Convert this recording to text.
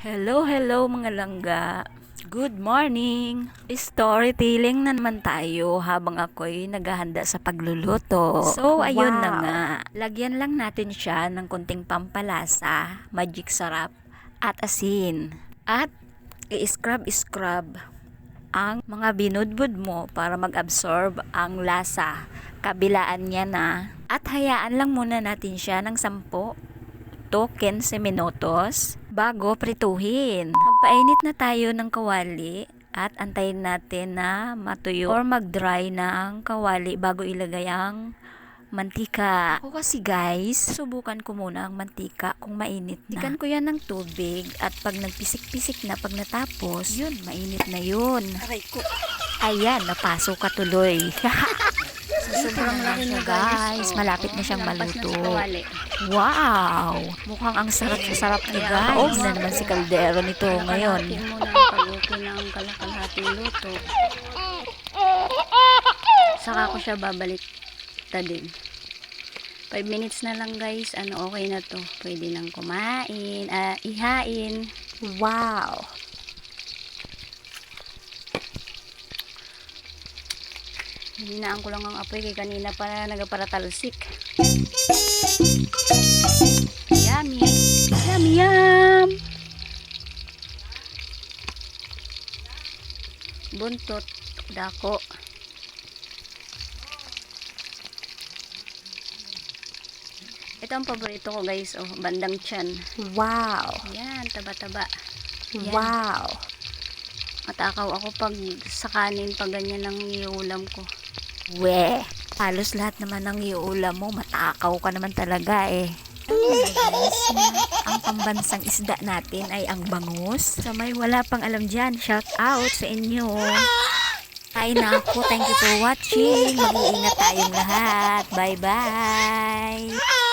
Hello, hello mga langga. Good morning! Storytelling na naman tayo habang ako'y naghahanda sa pagluluto. So, ayun na nga. Lagyan lang natin siya ng konting pampalasa, magic sarap, at asin. At i-scrub ang mga binudbud mo para mag-absorb ang lasa. Kabilaan niya na. At hayaan lang muna natin siya ng 10 to 15 minutos bago prituhin. Magpainit na tayo ng kawali at antayin natin na matuyo or mag-dry na ang kawali bago ilagay ang mantika. Ako kasi guys, subukan ko muna ang mantika kung mainit na. Tikan ko yan ng tubig at pag nagpisik-pisik na pag natapos, yun, mainit na yun. Aray ko. Ayan, napasok ka tuloy. Sobrang lang siya guys. Malapit na siyang maluto. Wow! Mukhang ang sarap niya guys. Taob na naman si kaldero nito ngayon. Kalahati muna ang pag-uki ng kalahati luto. Saka ko siya babalik din. 5 minutes na lang guys. Okay na to. Pwede nang kumain. Ihain. Wow! Hinaan ko lang ang apoy kay kanina pa nagaparatalsik. Yummy! Yum yum! Buntot. Dako. Ito ang paborito ko guys. Bandang tiyan. Wow! Yan, taba-taba. Yan. Wow! Matakaw ako pag sa kanin, pag ganyan lang iulam ko. We, halos lahat naman ng iulam mo, matakaw ka naman talaga eh. Ang pambansang isda natin ay ang bangus. Sa may wala pang alam dyan, shout out sa inyo. Ay naku, thank you for watching. Mag-iingat tayong lahat. Bye-bye.